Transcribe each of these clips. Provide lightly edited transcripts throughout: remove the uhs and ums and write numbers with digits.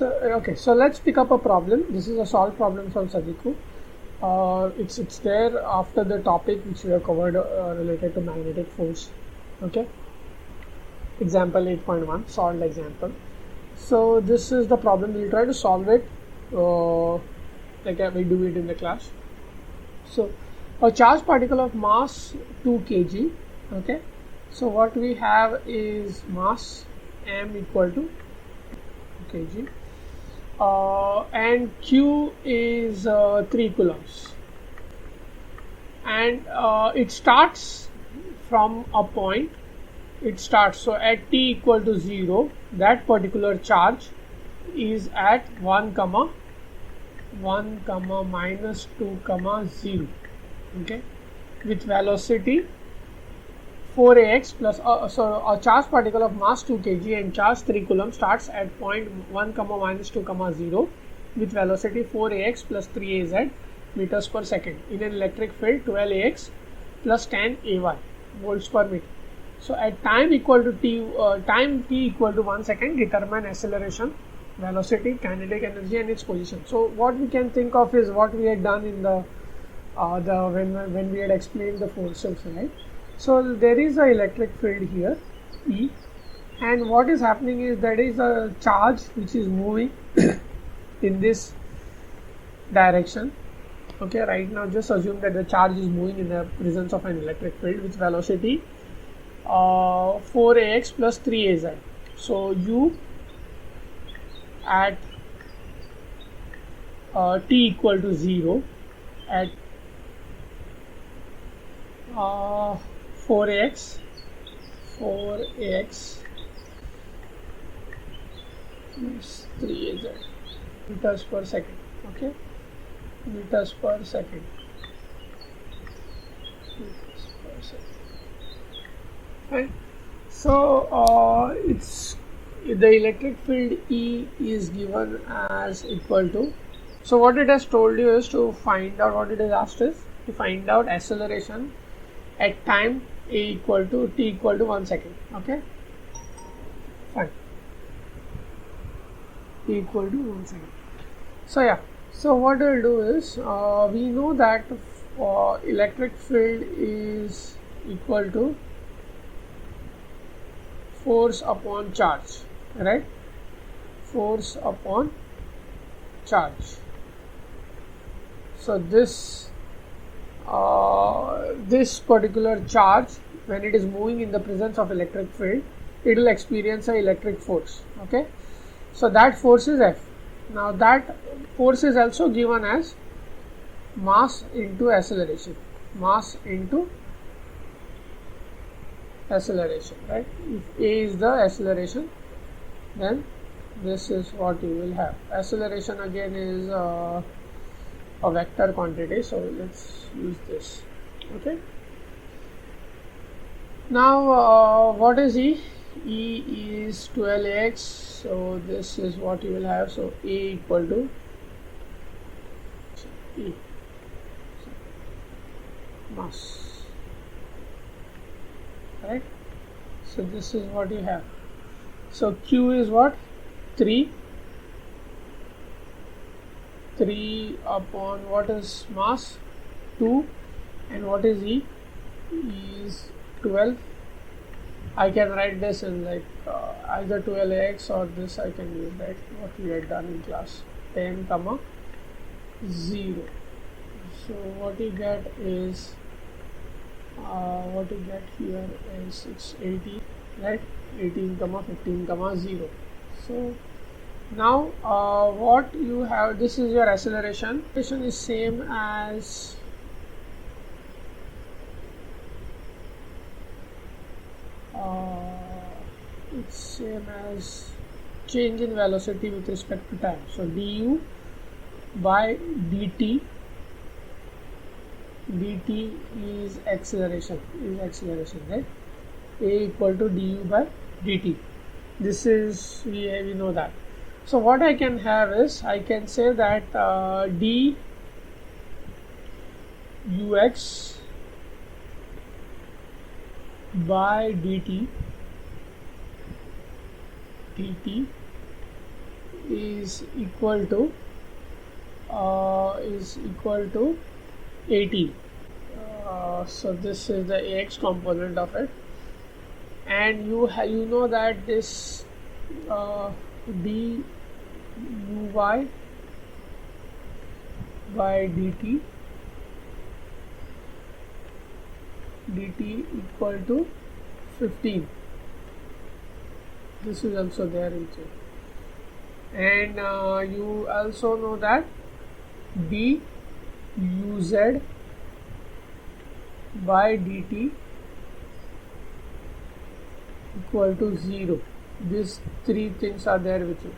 Okay, so let's pick up a problem. This is a solved problem from Sadiku. It's there after the topic which we have covered related to magnetic force. Okay, example 8.1 solved example. So this is the problem. We'll try to solve it like we do it in the class. So a charged particle of mass 2 kg. Okay, so what we have is mass m equal to 2 kg. And Q is 3 coulombs, and it starts from a point. It starts, so at t equal to 0, that particular charge is at 1 comma minus 2 comma 0, okay, with velocity 4ax plus so a charged particle of mass 2 kg and charge 3 coulomb starts at point 1 comma minus 2 comma 0 with velocity 4ax plus 3az meters per second in an electric field 12ax plus 10 ay volts per meter. So at time equal to t equal to 1 second, determine acceleration, velocity, kinetic energy and its position. So what we can think of is what we had done in the when we had explained the forces, right? So there is an electric field here, E, and what is happening is there is a charge which is moving in this direction. Okay, right now just assume that the charge is moving in the presence of an electric field with velocity 4ax plus 3az. So u at t equal to 0 at 4ax plus 3az meters per second. Okay, meters per second. Right. So it's the electric field E is given as equal to. So what it has told you is to find out, what it has asked is to find out acceleration at time a equal to t equal to 1 second. Okay, fine, t equal to 1 second. So yeah, so what we'll do is we know that electric field is equal to force upon charge, right? Force upon charge. So this particular charge, when it is moving in the presence of electric field, it will experience an electric force. Okay, so that force is F. Now that force is also given as mass into acceleration, mass into acceleration, right? If A is the acceleration, then this is what you will have. Acceleration again is a vector quantity, so let's use this. Okay, now what is E? E is 12ax, so this is what you will have. So A equal to E, mass, right? So this is what you have. So Q is what? 3 upon what is mass? 2, and what is E? E is 12. I can write this in like either 12ax or this I can use, right? What we had done in class, 10 comma 0. So what you get is what you get here is it's 18, right? 18 comma 15 comma 0. So now what you have, this is your acceleration. Acceleration is same as it's same as change in velocity with respect to time. So du by dt is acceleration, right? A equal to du by dt. This is we know that. So what I can have is, I can say that d ux by dt is equal to 18. So this is the ax component of it, and you know that this d uy by dt equal to 15. This is also there inside, and you also know that d uz by dt equal to 0. These three things are there with you.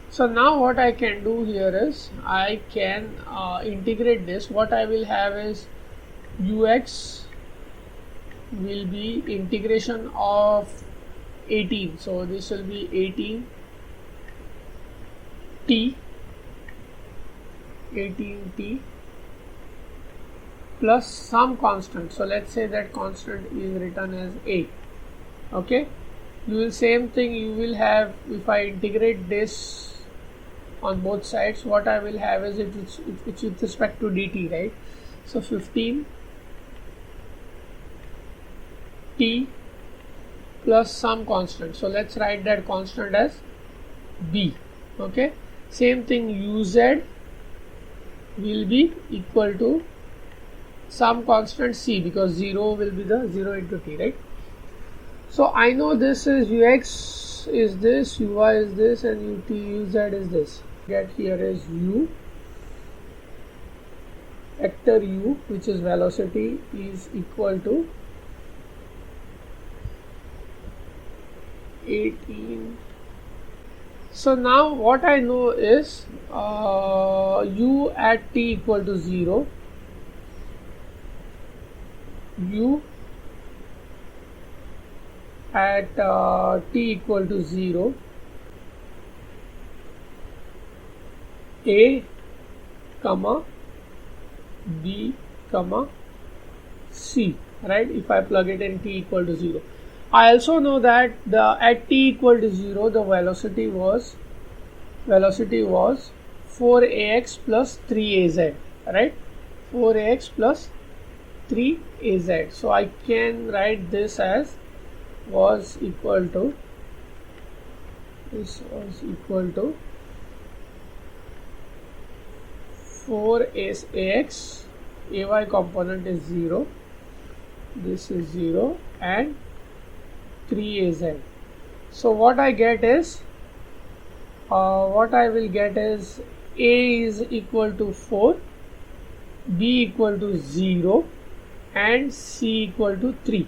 So now what I can do here is I can integrate this. What I will have is ux will be integration of 18. So this will be 18t plus some constant. So let's say that constant is written as a. Okay, you will same thing you will have if I integrate this on both sides. What I will have is it's with respect to dt, right? So 15 t plus some constant. So let's write that constant as b. Okay, same thing uz will be equal to some constant c, because 0 will be the 0 into t, right? So I know this is ux is this, uy is this, and uz is this. Get here is u, vector u, which is velocity, is equal to 18. So now what I know is u at t equal to 0, u at t equal to 0, a comma b comma c, right? If I plug it in t equal to 0. I also know that at t equal to 0 the velocity was 4ax plus 3az, right? 4ax plus 3az. So I can write this as was equal to 4ax, ay component is 0, this is 0, and 3az. So what I get is what I will get is a is equal to 4, b equal to 0, and c equal to 3.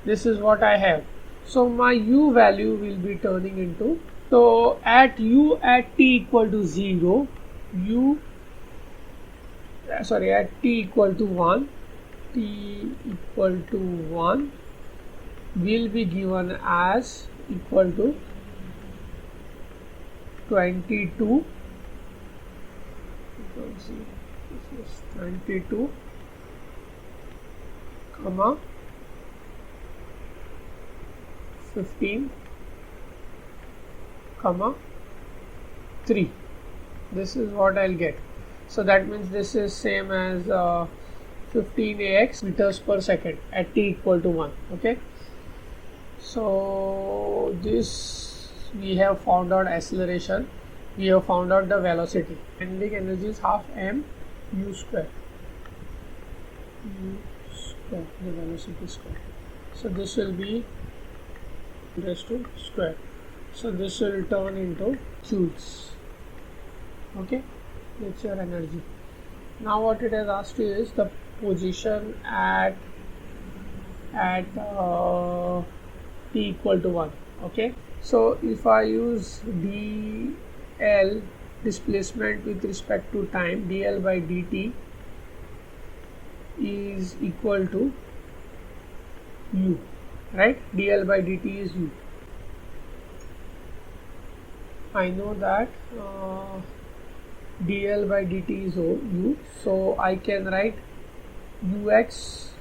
This is what I have. So my u value will be turning into, so at u at t equal to 0, at t equal to 1, will be given as equal to 22. This is 22 comma 15 comma 3. This is what I'll get. So that means this is same as 15ax meters per second at t equal to 1. Okay, so this we have found out acceleration, we have found out the velocity. Kinetic energy is half m u square, the velocity square. So this will be raised to square. So this will turn into joules. Okay, that's your energy. Now what it has asked you is the position at t equal to 1. Okay, so if I use dl, displacement with respect to time, dl by dt is equal to u, right? dl by dt is u. I know that dl by dt is u, so I can write ux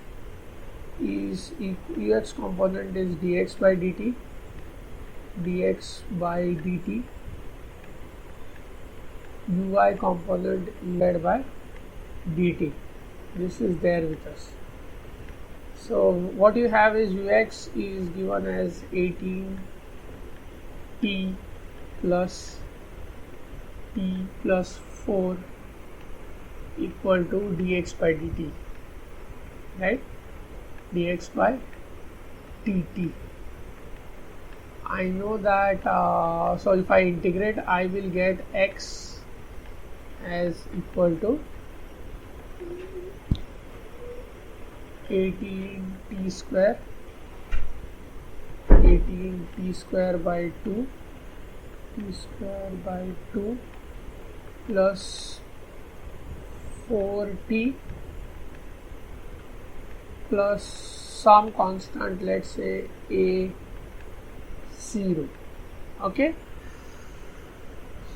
is ux component is dx by dt uy component led by dt. This is there with us. So what you have is ux is given as 18t plus t plus 4 equal to dx by dt, right? Dx by dt. I know that, so if I integrate, I will get x as equal to 18t square by 2 plus 4t plus some constant, let's say a0. Okay,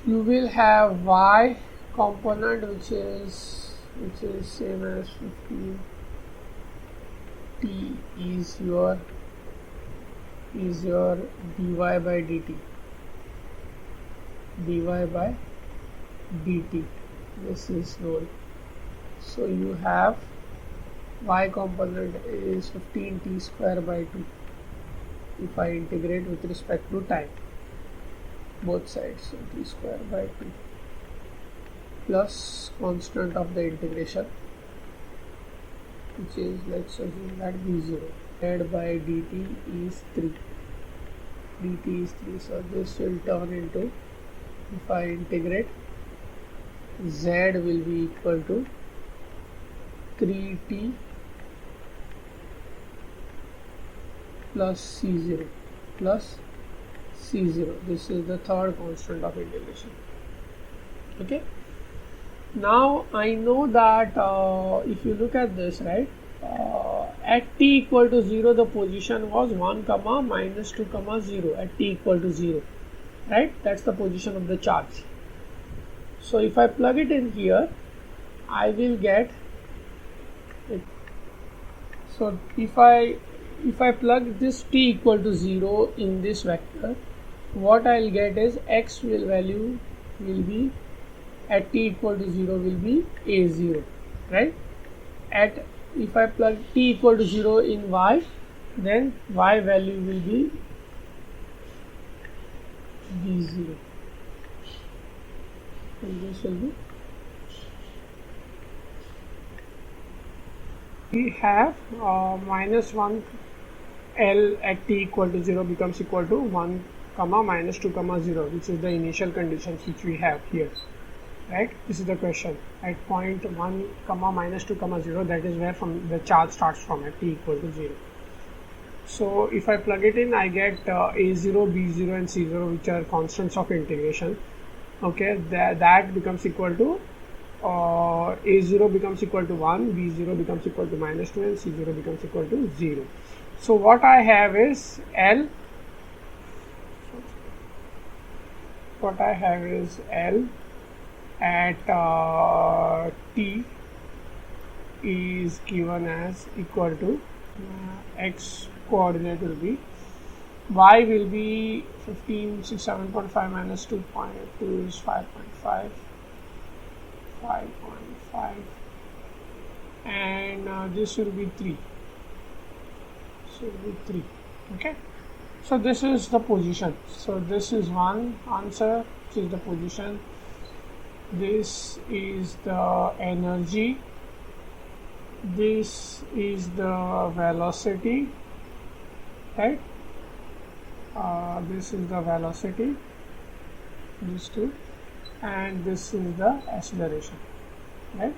you will have y component which is same as 15. T is your dy by dt. This is known. So you have y component is 15t square by 2 if I integrate with respect to time, both sides. So t square by 2 plus constant of the integration, which is, let's assume that b0, divided by dt is 3. So this will turn into, if I integrate, z will be equal to 3t plus c0. This is the third constant of integration. Okay, now I know that if you look at this, right, at t equal to 0 the position was 1 comma minus 2 comma 0 at t equal to 0, right? That's the position of the charge. So if I plug it in here, I will get it. So if I plug this t equal to 0 in this vector, what I'll get is x value will be at t equal to 0 will be a0, right? If I plug t equal to 0 in y, then y value will be b0, and this will be, we have minus 1 L at t equal to 0 becomes equal to 1 comma minus 2 comma 0, which is the initial conditions which we have here, right? This is the question at point 1 comma minus 2 comma 0, that is where from the charge starts from at t equal to 0. So if I plug it in, I get a0, b0 and c0, which are constants of integration. Okay, that becomes equal to a0 becomes equal to 1, b0 becomes equal to minus 2 and c0 becomes equal to 0. So what I have is L at t is given as equal to x coordinate will be, y will be 7.5 minus 2.2 is 5.5, and this will be 3. So it will be 3. Okay, so this is the position. So this is one answer, which is the position. This is the energy. This is the velocity, right? This is the velocity, these two, and this is the acceleration, right?